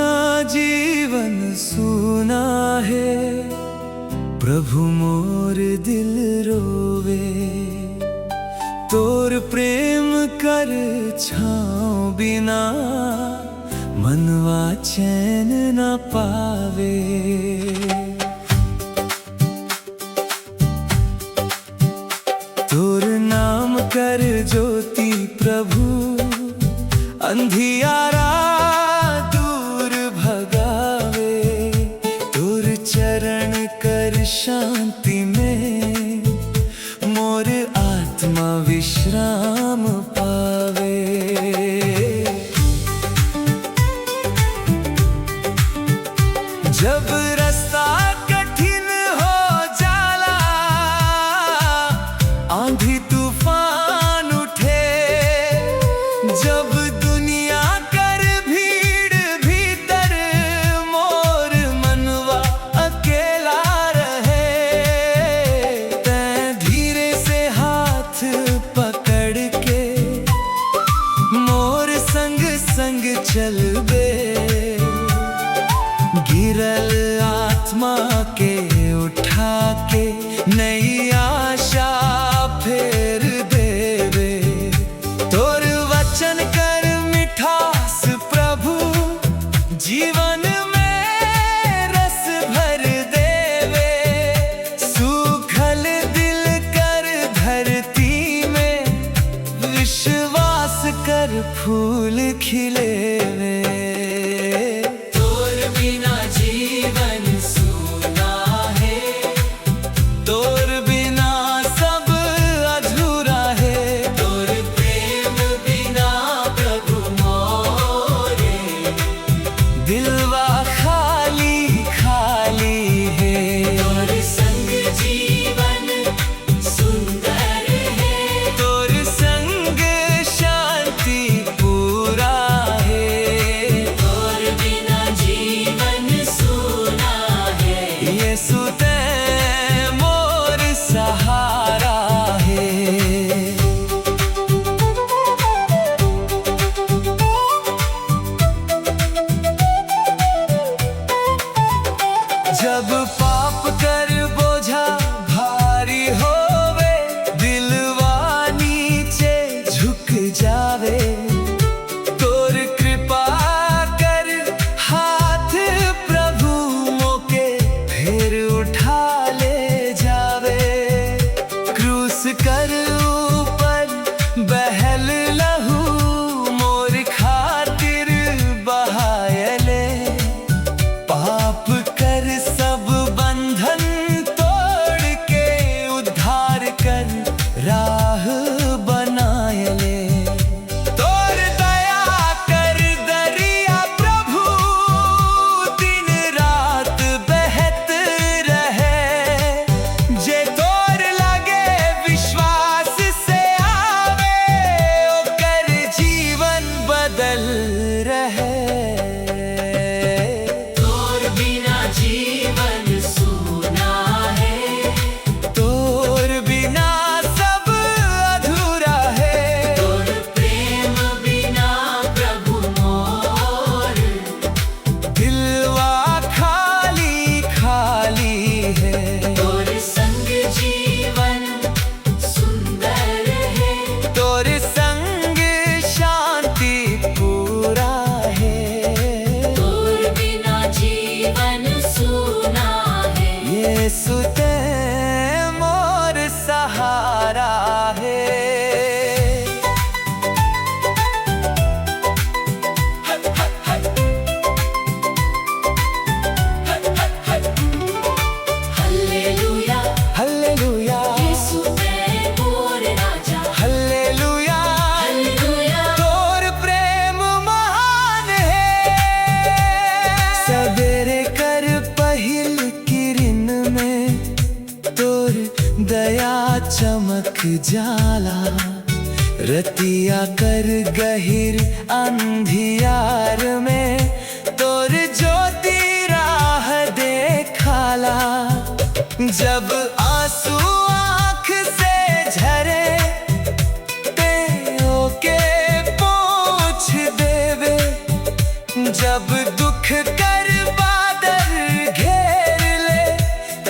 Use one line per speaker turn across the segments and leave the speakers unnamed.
बिना जीवन सूना है, प्रभु मोर दिल रोवे। तोर प्रेम कर छाओ बिना, मनवा चैन न पावे। तोर नाम कर ज्योति प्रभु, अंधियारा दूर भगावे। तोर चरण कर शांति में, मोर आत्मा विश्राम पावे। जब रास्ता कठिन हो जाला, आंधी तूफान उठे, जब दुनिया कर भीड़ भीतर, मोर मनवा अकेला रहे। तैं धीरे से हाथ पकड़ के, मोर संग संग चल बे। गिरल आत्मा के उठा के, नई आशा फेर देवे। तोर वचन कर मिठास प्रभु, जीवन में रस भर देवे। सूखल दिल कर धरती में, विश्वास कर फूल खिलेवे। तोर बिना जीवन सूना है, तोर बिना सब अधूरा है। तोर प्रेम बिना प्रभु मोरे, दिलवा खाली खाली है। तोर संग जीवन सुंदर है, तोर संग शांति पूरा है। तोर बिना जीवन सूना है, यीशु तैं मोर सहारा है। जब पाप कर बोझा भारी होवे, दिलवा नीचे झुक जावे। तोर कृपा कर हाथ प्रभु, मोके फिर उठा ले जावे। क्रूस कर ऊपर बहल लहू, मोर खातिर बहायले। पाप कर सब बंधन तोड़ के, उद्धार कर राह बनायले। तोर दया कर दरिया प्रभु, दिन रात बहत रहे। जे तोर लगे विश्वास से आवे, ओकर जीवन बदल रहे। तोर बिना जीवन सूना है, तोर बिना सब अधूरा है। तोर प्रेम बिना प्रभु मोर, दिलवा खाली खाली है। तोर संग जीवन सुंदर है, तोर संग शांति पूरा है। तोर बिना जीवन सूना है, यीशु तैं मोर सहारा है। हालेलुया हालेलुया, यीशु तैं मोर राजा। हालेलुया हालेलुया, तोर प्रेम महान है। सवेरे कर पहिल किरण में, तोर दया चमक जाला। रतिया कर गहिर अंधियार में, तोर ज्योति राह देखाला। जब आंसू आँख से झरे, ते ओके पोंछ देवे। जब दुख कर बादल घेर ले,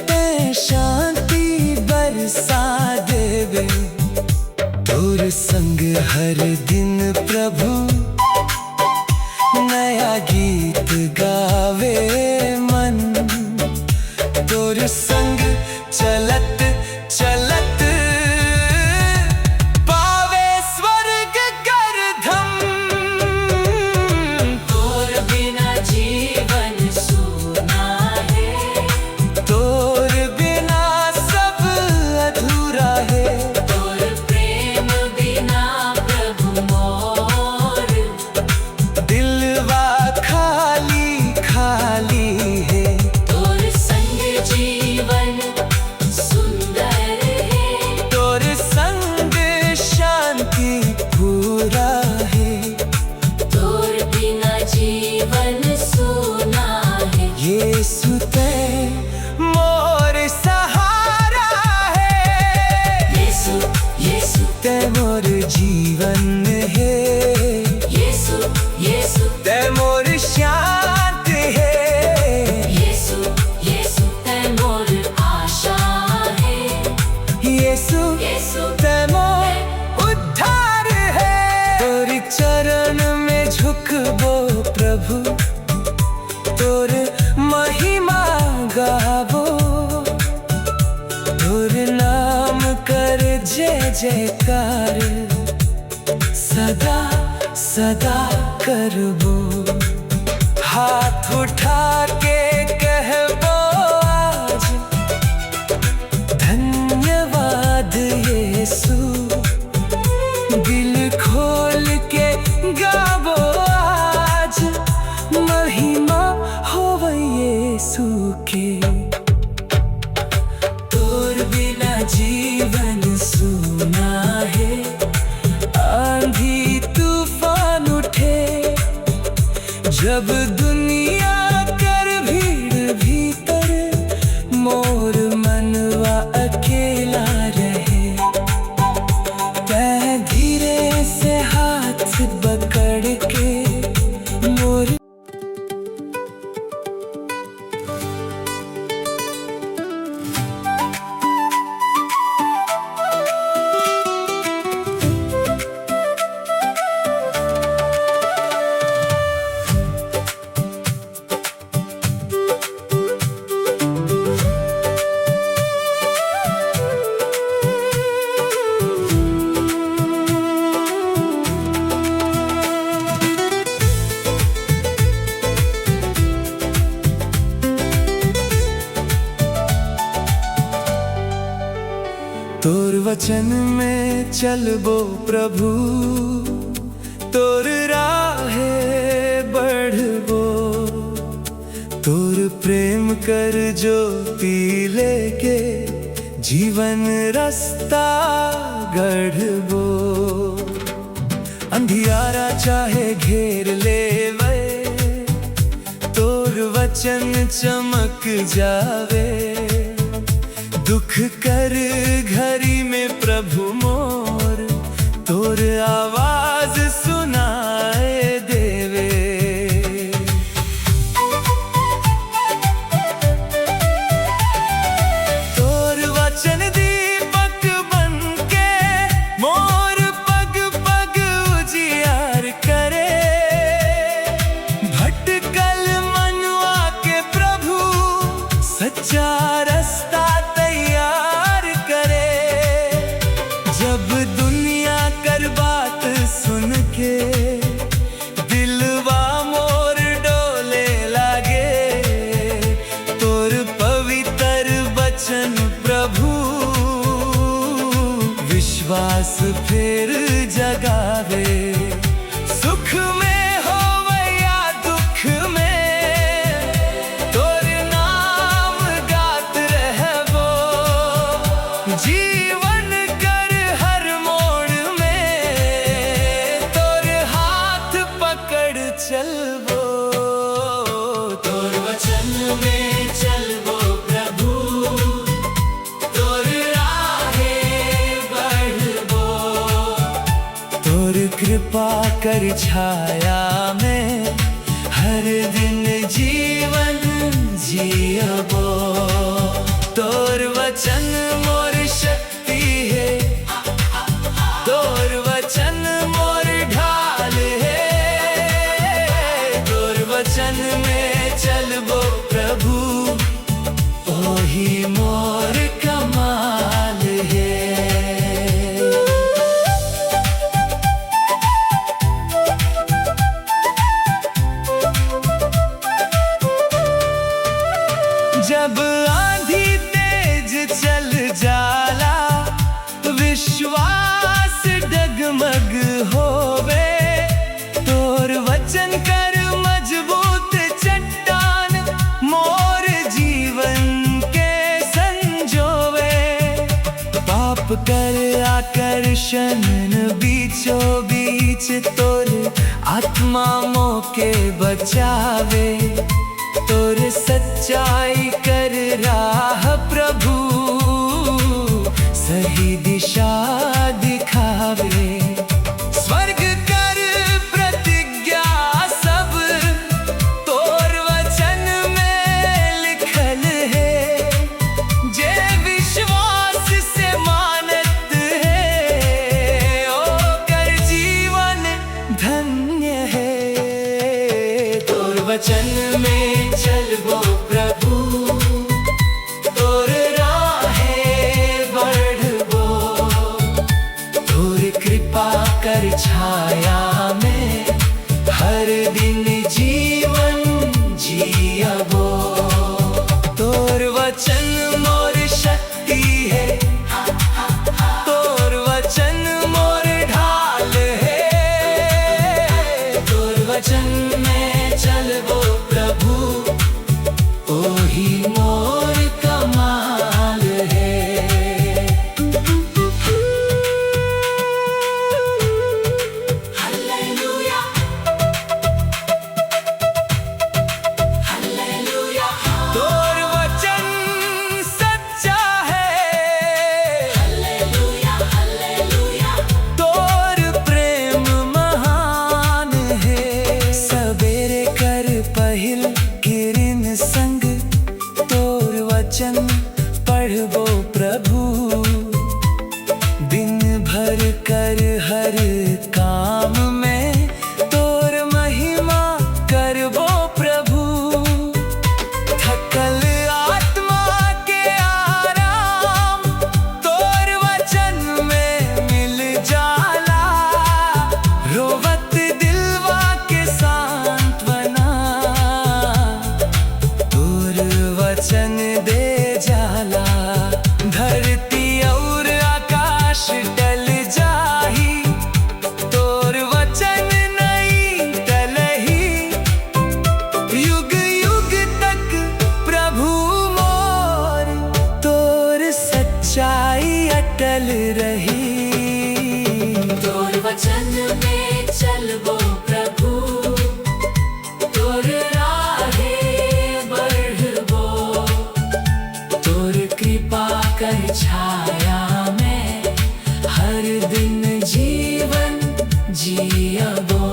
मैं शांति बरसा देवे। तोर संग हर दिन प्रभु नया गीत गावे मन। तोर संग चलत चलत पावे स्वर्ग गर्धम।
तोर बिना जीवन सूना है,
तोर बिना सब अधूरा है।
तोर प्रेम बिना प्रभु मोर
दिलवा खाली खाली है।
तोर संग जीवन सुंदर है,
तोर संग शांति पूरा है।
तोर बिना जीवन सूना है।
यीशु ते मोर सहारा है।
यीशु यीशु
ते मोर जीवन है।
यीशु यीशु
ते मोर शांत है।
यीशु यीशु ते मोर आशा है।
यीशु
यीशु
ते मोर उद्धार है। तोर चरण में झुकबो प्रभु, तोर महिमा गावो। तोर नाम कर जय जयकार, सदा सदा करबो। हाथ उठा के कहबो आज धन्यवाद यीशु। दिल खोल के गाबो आज, महिमा होवे यीशु के। तोर बिना जीवन सूना है। आंधी तूफान उठे, जब दुनिया कर भीड़ भीतर, मोर मनवा अकेला रहे। मैं धीरे से हाथ पकड़ के मोर तोर वचन में चलबो प्रभु, तोर राहे बढ़बो। तोर प्रेम कर जो पी लेके, जीवन रास्ता गढ़बो। अंधियारा चाहे घेर लेवे, तोर वचन चमक जावे। दुख कर घड़ी में प्रभु मोर, तोर आवाज सुनाए देवे। तोर वचन दीपक बनके, मोर पग पग उजियार करे। भटकल मनवा के प्रभु सच्चा रास्ता तैयार करे। जब दुनिया कर बात सुन के, दिलवा मोर डोले लागे। तोर पवित्र वचन प्रभु, विश्वास फिर जगावे। सुख में हो या दुख में, तोर नाम गात रहबो। जीवन कर हर मोड़ में, तोर हाथ पकड़ चलबो। तोर वचन में चलबो प्रभु, तोर राहे बढ़बो। तोर कृपा कर छाया में, हर हर दिन जीवन जियबो। तोर वचन मोर शक्ति है, तोर वचन मोर ढाल है। तोर वचन में चलबो प्रभु, ओही मोर कमाल है। जब आंधी तेज चल जाला, विश्वास डगमग होवे। तोर वचन कर मजबूत चट्टान, मोर जीवन के संजोवे। पाप कर आकर्षण बीचो बीच, तोर आत्मा मोके बचावे। तोर सच्चाई कर राह प्रभु, सही दिशा दिखावे। स्वर्ग कर प्रतिज्ञा सब, तोर वचन में लिखल है। जे विश्वास से मानत है, ओ कर जीवन धन्य है। तोर वचन में चलबो प्रभु, तोर राहे बढ़बो। तोर कृपा कर छाया में, हर दिन जीवन जियबो। तोर वचन मोर शक्ति है, तोर वचन मोर ढाल है। तोर वचन में चलबो प्रभु, ओही मोर कमाल है।
हालेलुया, हालेलुया,
तोर वचन सच्चा है।
हालेलुया, हालेलुया,
तोर प्रेम महान है। सवेरे कर पहिल किरण संग, तोर वचन पढ़बो प्रभु। दिन भर कर हर काम में, तोर महिमा करबो प्रभु। थकल आत्मा के आराम, तोर वचन में मिल जाला। रोवत दिलवा के सांत्वना, तोर वचन दे जाला। धरती और आकाश टल जाही, तोर वचन नहीं टलही। युग युग तक प्रभु मोर, तोर सच्चाई अटल रही।
तोर वचन में चलबो प्रभु, तोर राहे बढ़बो। तोर कृपा कर छाया में, हर दिन जीवन जियबो।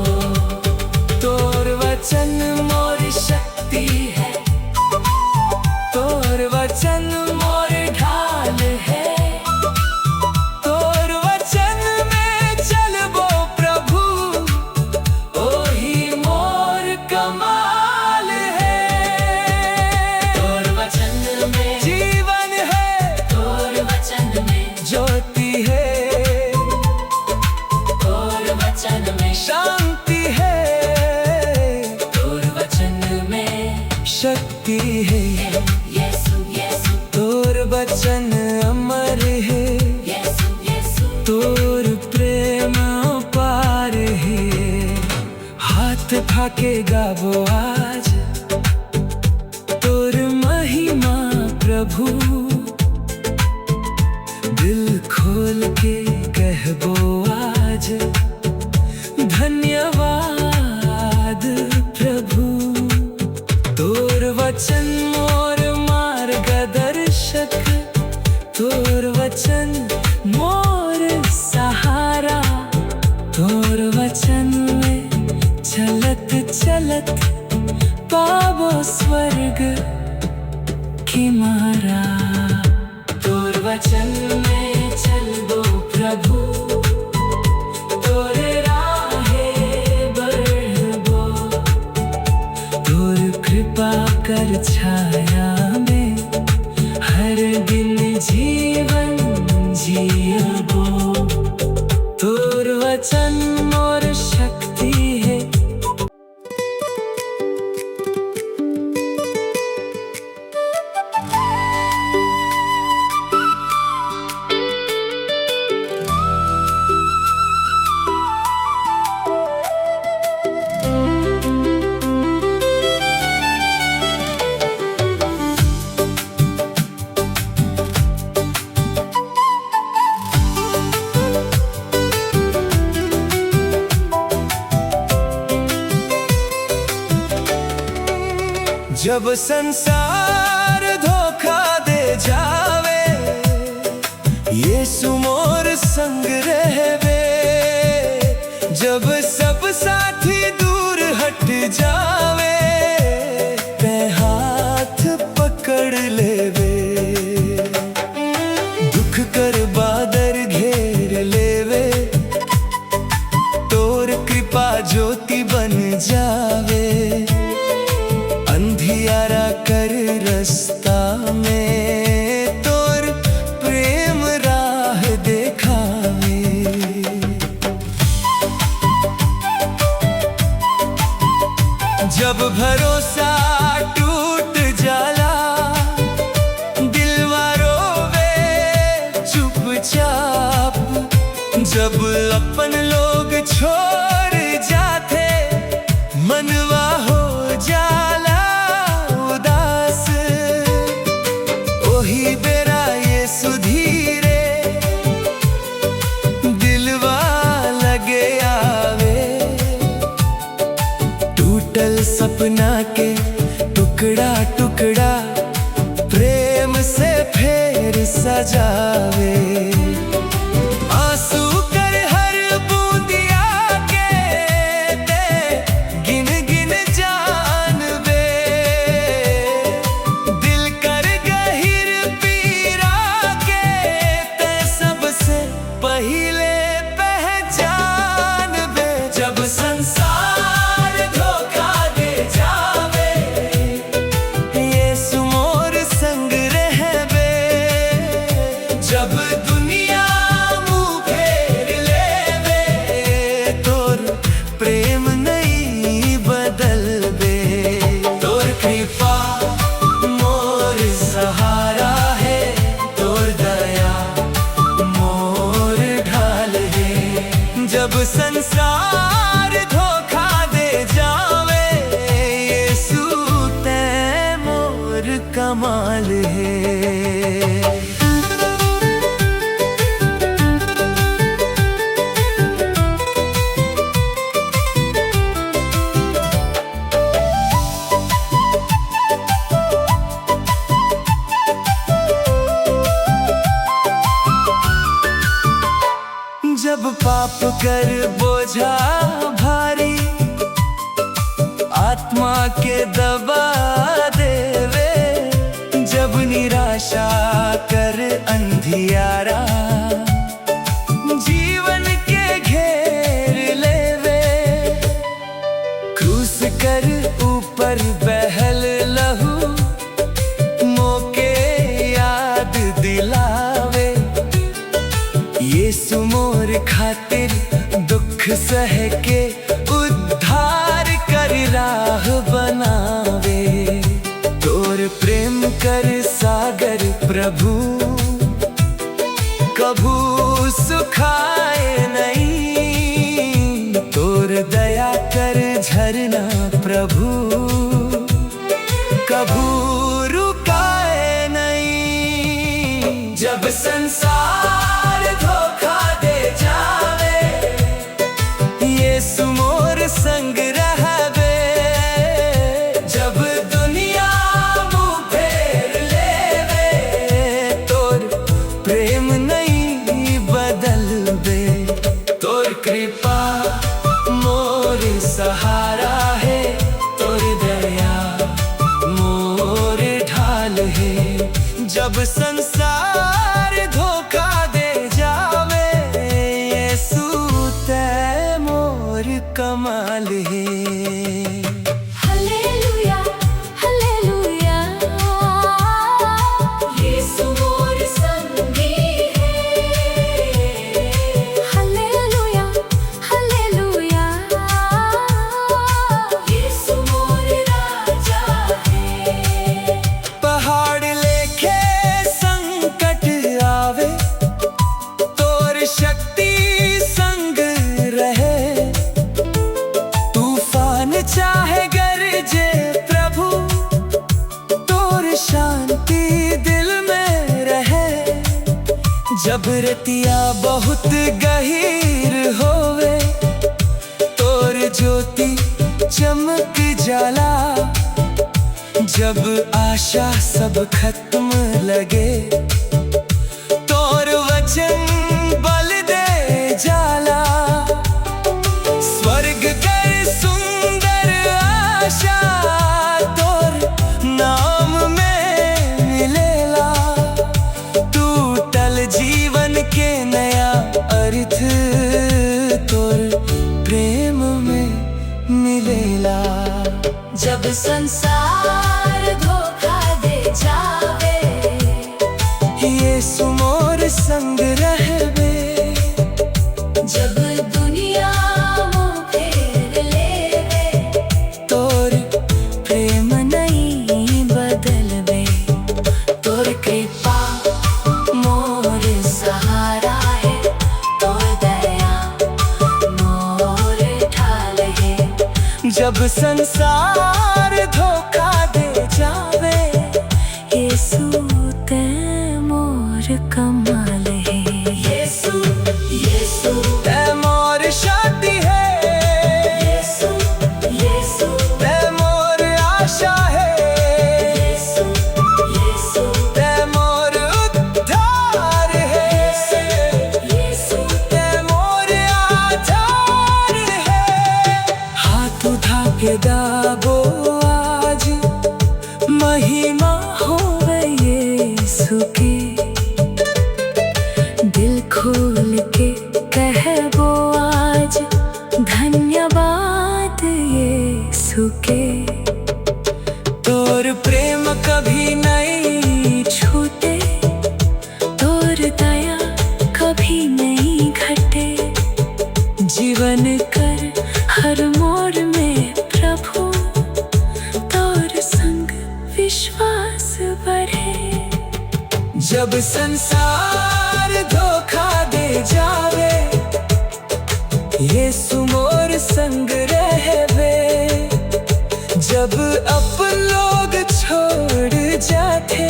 तोर वचन मोर शक्ति है, तोर वचन मोर ढाल है। तोर वचन में चलबो प्रभु, ओही मोर कमाल है। तोर वचन में जीवन है, तोर वचन में ज्योति है। तोर वचन में शांति है, तोर वचन में शक्ति है। यीशु यीशु, तोर वचन अमर है। यीशु यीशु, तोर प्रेम पार है। हाथ थाके गाबो आज, तोर महिमा प्रभु। दिल खोल के कहबो आज, धन्यवाद प्रभु। तोर वचन मोर मार्गदर्शक, तोर वचन मोर सहारा। तोर वचन में चलत चलत
पाबो स्वर्ग की मारा।
तोर वचन में चलबो प्रभु, तोर राहे बढ़बो।
तोर कृपा कर छाया में हर दिन जीवन जियबो। तोर वचन मोर शक्ति है। जब संसार धोखा दे जावे, यीशु मोर संग रहवे। जब सब साथी दूर हट जावे, ते हाथ पकड़ लेवे। दुख कर बादर घेर लेवे, तोर कृपा ज्योति बन जावे। अंधियारा कर रास्ता में, तोर प्रेम राह देखावे। जब भरोसा टूट जाला, दिलवा रोवे चुपचाप। जब अपन लोग छोड़ जाते, मनवा हो जाला उदास। ओही बेरा ये सुधीरे, दिलवा लगे आवे। टूटल सपना के टुकड़ा टुकड़ा, प्रेम से फिर सजावे। आंसू कर हर बूंदिया के दे, गिन गिन जानवे। दिल कर गहिर पीरा के, ते सबसे पहिले पहचानवे। जब संसार धोखा दे जावे, यीशु मोर संग रहवे। जब दुनिया मुँह फेर लेवे, तोर प्रेम नहीं बदलवे। तोर कृपा मोर सहारा है, तोर दया मोर ढाल है। जब संसार धोखा दे जावे, यीशु तै मोर कमाल है। जब पाप कर बोझा भारी, आत्मा के दबा देवे। जब निराशा कर अंधियारा, जीवन के घेर लेवे। क्रूस कर ऊपर बहल लहू, मौके याद दिलावे। यीशु मोर खातिर दुख सह के, उद्धार कर राह बनावे। तोर प्रेम कर सागर प्रभु, कभू सुखाए नहीं। तोर दया कर झरना प्रभु, कभू रुकाए नहीं। जब संसार धोखा दे जावे, यीशु मोर संग रहवे। जब दुनिया मुँह फेर लेवे, तोर प्रेम नहीं बदलवे। तोर कृपा मोर सहारा है, तोर दया जब संसार धोखा दे जावे, यीशु ते मोर कमाल है।
हालेलुया हालेलुया, यीशु मोर संगी है। हालेलुया हालेलुया, यीशु मोर राजा है।
पहाड़ लेके संकट आवे, तोर शक्ति संग रहे। तूफान चाहे गरजे प्रभु, तोर शांति दिल में रहे। जब रतिया बहुत गहीर होवे, तोर ज्योति चमक जाला। जब आशा सब खत्म लगे, तोर वचन बल दे जाला। स्वर्ग कर सुंदर आशा, तोर नाम में मिलेला। टूटल जीवन के नया अर्थ, तोर प्रेम में मिलेला।
जब संसार धोखा दे जावे,
यीशु मोर संग रहबे।
जब दुनिया मुँह फेर लेवे,
तोर
प्रेम नहीं बदलवे। तोर कृपा मोर सहारा है, तोर दया मोर ढाल है।
जब संसार धोखा दे जावे,
यीशु ते मोर कमाल है। यीशु यीशु
ते मोर शांति है।
यीशु यीशु
ते मोर आशा है।
यीशु यीशु
ते मोर उद्धार है।
यीशु
ते मोर आधार है। हाथ उठा के दाबो आज, महिमा होवे यीशु की।
दिल खोल के कहबो आज, धन्यवाद यीशु के।
तोर प्रेम कभी नहीं
छूटे, तोर दया कभी नहीं घटे। जीवन कर हर मोड़ में प्रभु, तोर संग विश्वास बढ़े।
जब संसार धोखा दे जावे, यीशु मोर संग रहबे। जब अपन लोग छोड़ जाते,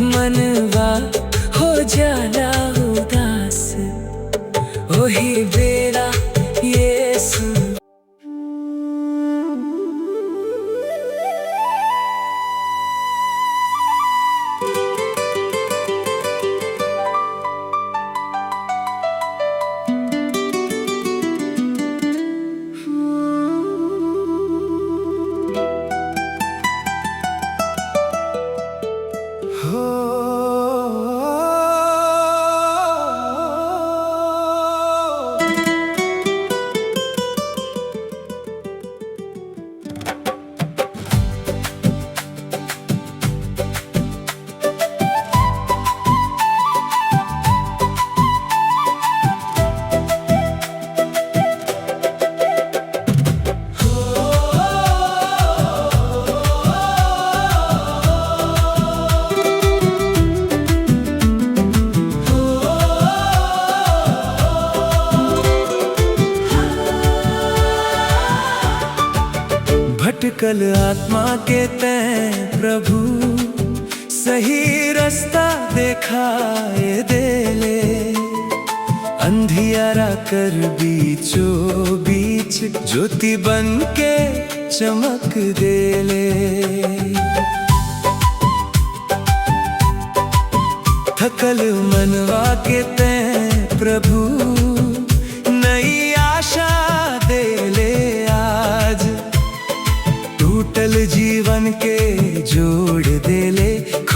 मनवा हो जाला उदास। वही बेरा यीशु भटकल आत्मा के तैं प्रभु, सही रास्ता दिखाए दे ले। अंधियारा कर बीचो बीच, ज्योति बन के चमक दे ले। थकल मनवा के तैं प्रभु, नई आशा दे ले आज। टूटल जीवन के जोड़ दे ले,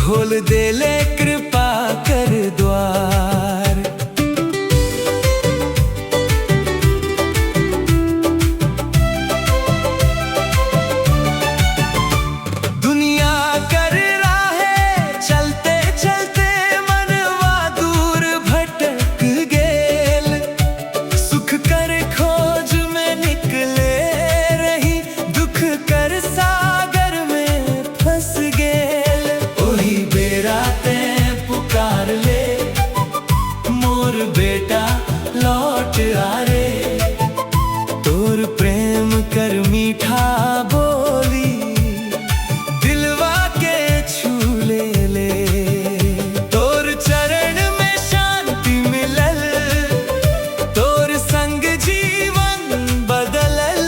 खोल दे ले कृपा कर द्वार। दुनिया कर राहे चलते चलते मनवा दूर भटक गेल। सुख कर खोज में निकले रही, दुख कर सागर में फंस गेल। ओही बेरा ते पुकार ले, मोर बेटा लौट आ रे। तोर प्रेम कर मीठा बोली, दिलवा के छू ले ले। तोर चरण में शांति मिलल, तोर संग जीवन बदलल।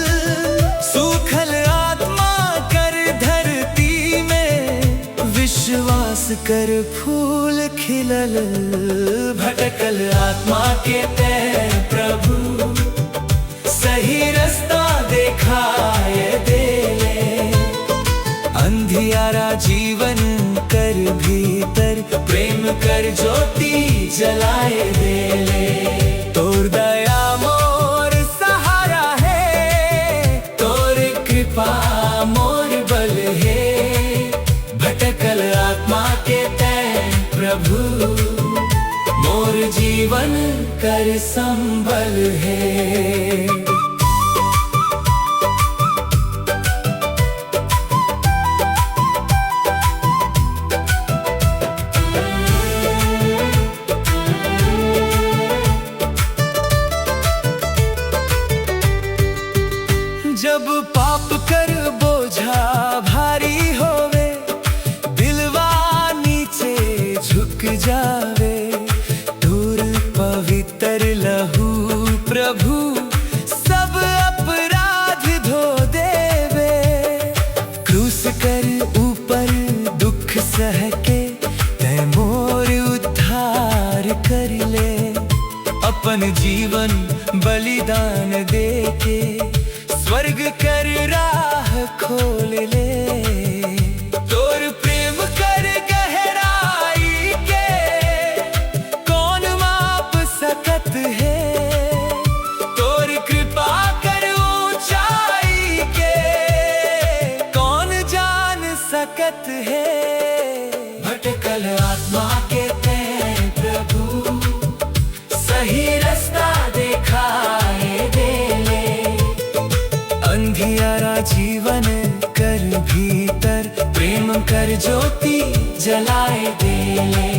सूखल आत्मा कर धरती में, विश्वास कर फूल खिलल। भटकल आत्मा के तै प्रभु, सही रास्ता दिखाए दे ले। अंधियारा जीवन कर भीतर, प्रेम कर ज्योति जलाए दे ले। तोर दया मोर सहारा है, तोर कृपा मोर बल है। भटकल आत्मा के तै प्रभु, मोर जीवन कर संबल है। जब पाप कर बोझा भारी होवे, दिलवा नीचे झुक जावे। दूर पवित्र लहू प्रभु, सब अपराध धो देवे। क्रूस कर ऊपर दुख सह के, तै मोर उद्धार कर ले। अपन जीवन बलिदान दे के, स्वर्ग कर राह खोल ले। तोर प्रेम कर गहराई के, कौन माप सकत है। तोर कृपा कर ऊंचाई के, कौन जान सकत है। भटकल आत्मा के तै प्रभु, सही रास्ता दिखाए दे ले। अंधियारा जीवन कर भीतर, प्रेम कर ज्योति जलाए दे ले।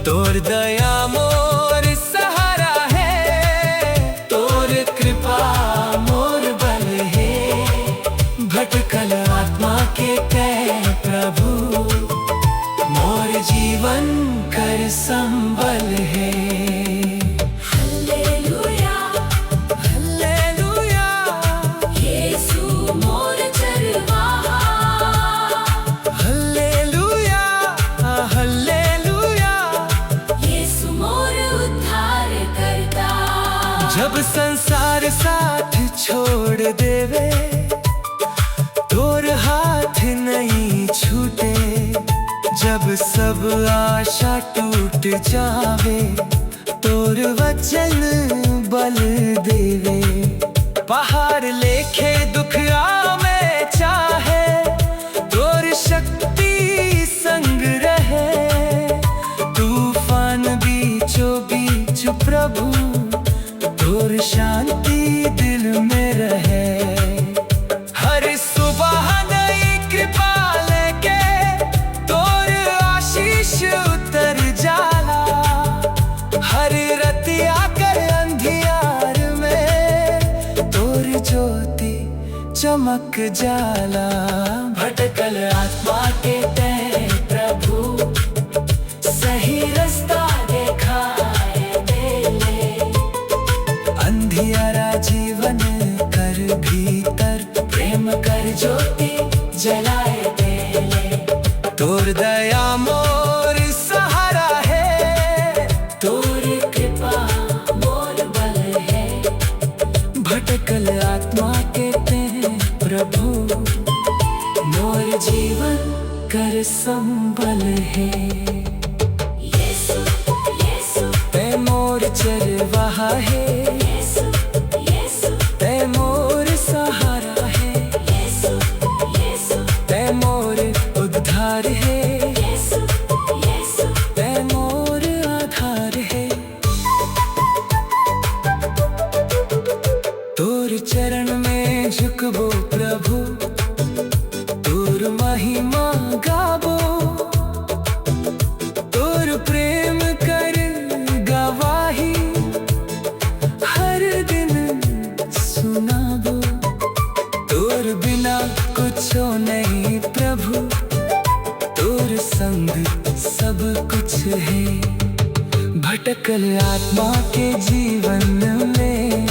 तोर दया मोर सहारा है, तोर कृपा मोर बल है। भटकल आत्मा के तै प्रभु, मोर जीवन कर संबल है। जब संसार साथ छोड़ देवे, तोर हाथ नहीं छूटे। जब सब आशा टूट जावे, तोर वचन बल देवे। पहाड़ लेखे दुख आवे चाहे, तोर शक्ति संग रहे। तूफान बीचों बीच प्रभु, तोर शांति दिल में रहे। हर सुबह नई कृपा लेके, तोर आशीष उतर जाला। हर रतिया कर अंधियार में, तोर ज्योति चमक जाला। भटकल आत्मा के तै प्रभु, सही रास्ता दिखाए दे ले। अंधियारा जीवन कर भीतर, प्रेम कर ज्योति जलाए दे ले। तोर दया मोर सहारा है, तोर कृपा मोर बल है। भटकल आत्मा के तै प्रभु, मोर जीवन कर संबल है।
यीशु यीशु
ते मोर चरवाहा है,
यीशु यीशु
ते मोर सहारा है,
यीशु यीशु
ते मोर उद्धार है,
यीशु यीशु
ते मोर आधार है। तोर चरण में झुकबो प्रभु, तोर महिमा गाबो, तोर प्रेम कर गवाही हर दिन सुनाबो। तोर बिना कुछो नहीं प्रभु, तोर संग सब कुछ है। भटकल आत्मा के जीवन में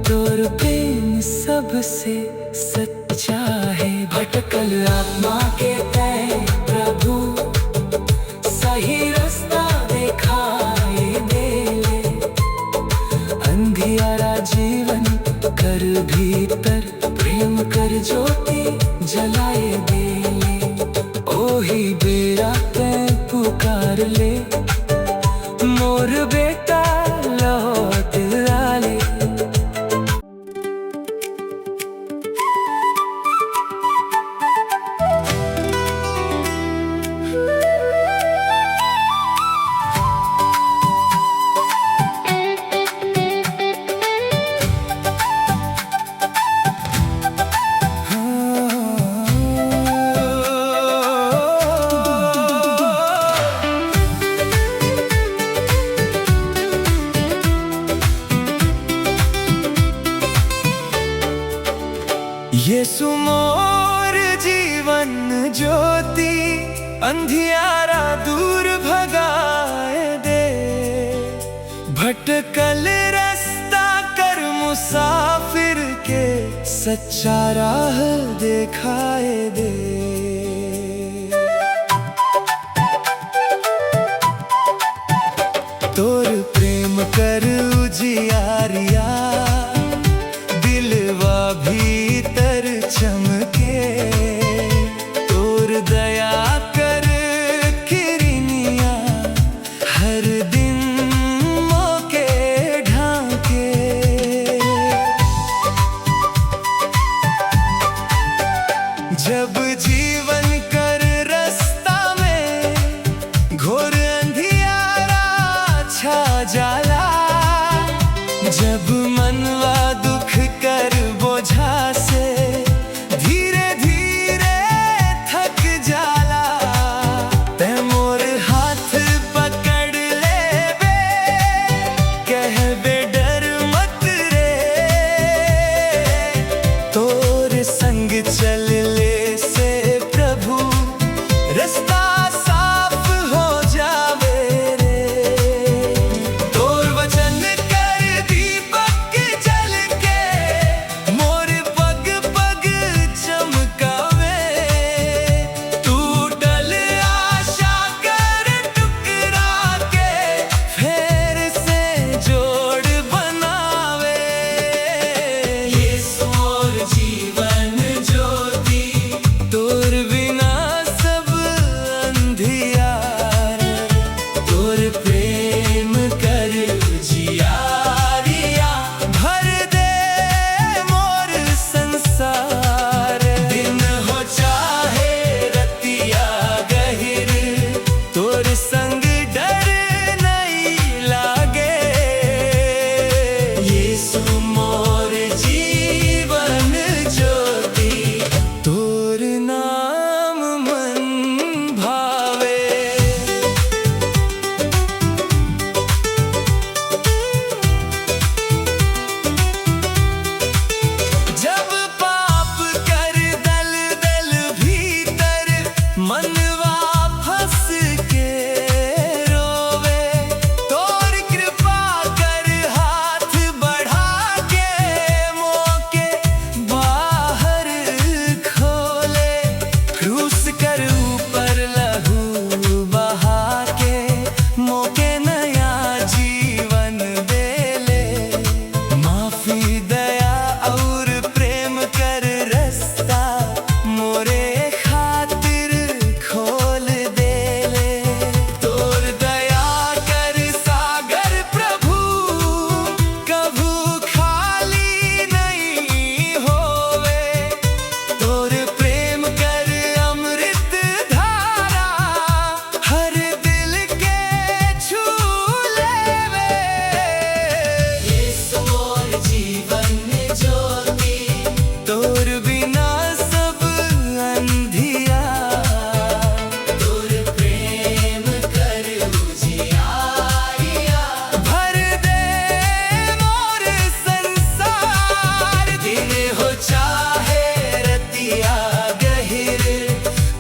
तोर प्रेम सबसे सच्चा है। भटकल आत्मा के तय प्रभु, सही रास्ता दिखाई दे। अंधियारा जीवन कर भीतर, प्रेम कर ज्योति जलाए दे। ओही बेरा ते पुकार ले, मोर बेटा लौट आले। यीशु मोर जीवन ज्योति, अंधियारा दूर भगाए दे। भटकल रास्ता कर मुसाफिर के, सच्चा राह दिखाए दे। तोर प्रेम कर उजियारिया, दिलवा भीतर चमके। तोर दया कर किरनिया, हर दिन मौके ढांके। जब जीवन कर रास्ता में घोर अंधियारा छा जाला, जब मनवा दुख कर बोझा से धीरे धीरे थक जाला। ते मोर हाथ पकड़ ले बे, कह बे डर मत रे। तोर संग चल ले से प्रभु, रास्ता साफ हो जावे रे। तोर वचन कर दीपक जल के, मोर पग पग चमकावे। टूटल आशा कर टुकरा के, फेर से जोड़ बनावे। यीशु मोर जीवन ज्योति, तोर बिना सब अंधियार। तोर प्रेम कर जियारिया, भर दे मोर संसार। दिन हो चाहे रतिया गहिर, तोर संग डर नहीं लागे। यीशु मोर जीवन ज्योति, तोर नाम मन भावे। जब पाप कर दल दल भीतर, मनवा फंस के रोवे। तोर कृपा कर हाथ बढ़ा के, मौके बाहर खोले। क्रूस कर ऊपर लहू बहा के, मौके नया जीवन दे ले। माफी दया और प्रेम कर रास्ता, मोरे खातिर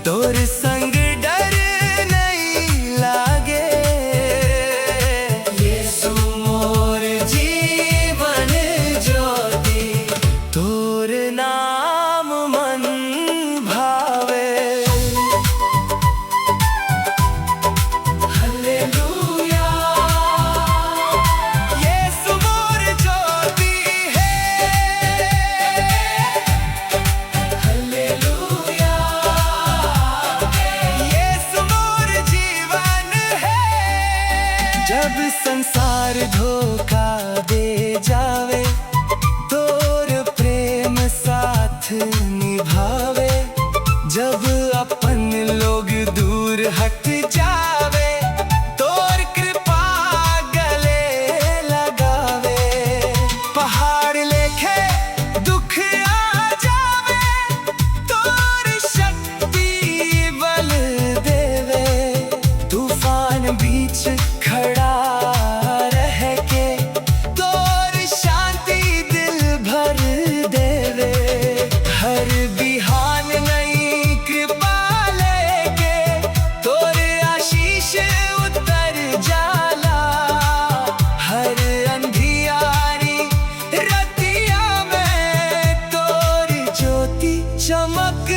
तोर संग डर नहीं लागे। यीशु मोर जीवन ज्योति, तोर नाम मन भावे। हालेलुया, यीशु मोर ज्योति है। हालेलुया, यीशु मोर जीवन है। जब संसार धोखा दे जावे, तोर प्रेम साथ निभावे। जब अपन लोग दूर हट जावे, तोर कृपा गले लगावे। पहाड़ लेखे दुख आ जावे, तोर शक्ति बल देवे। तूफान बीच खड़ा रह के, तोर शांति दिल भर देवे। हर बिहान नई कृपा लेके, तोर आशीष उतर जाला। हर अंधियारी रतिया में, तोर ज्योति चमक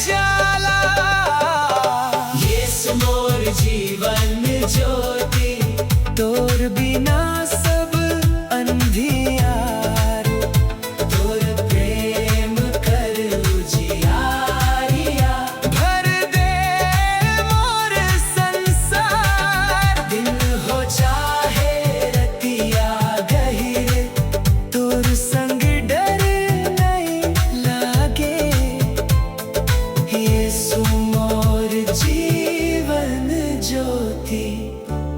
जाला। यीशु मोर जीवन ज्योति, तोर बिना सब अंधियार। तोर प्रेम कर उजियारिया, भर दे मोर संसार। दिन हो चाहे रतिया गहिरे, तोर संग डर नहीं लागे। यीशु मोर जीवन ज्योति,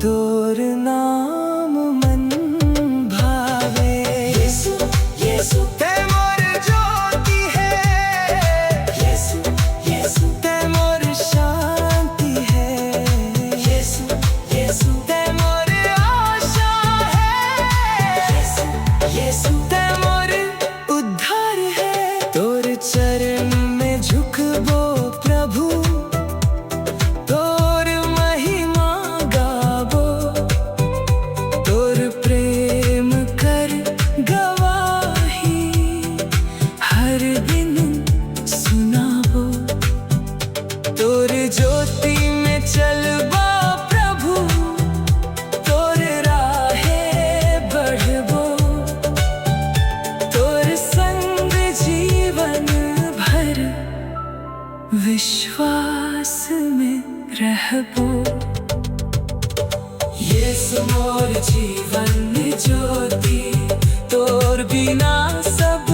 तोर नाम मन भावे। यीशु यीशु ते मोर ज्योति है। यीशु यीशु ते मोर शांति है। यीशु यीशु ते मोर आशा है। यीशु यीशु ते मोर उद्धार है। तोर चरण में झुकबो प्रभु, तोर महिमा गाबो। तोर प्रेम कर गवाही, हर दिन सुनाबो। तोर ज्योति में चलबो प्रभु, तोर राहे बढ़बो। तोर संग जीवन भर विश्वास में रहबो। यीशु मोर जीवन ज्योति, तोर बिना सब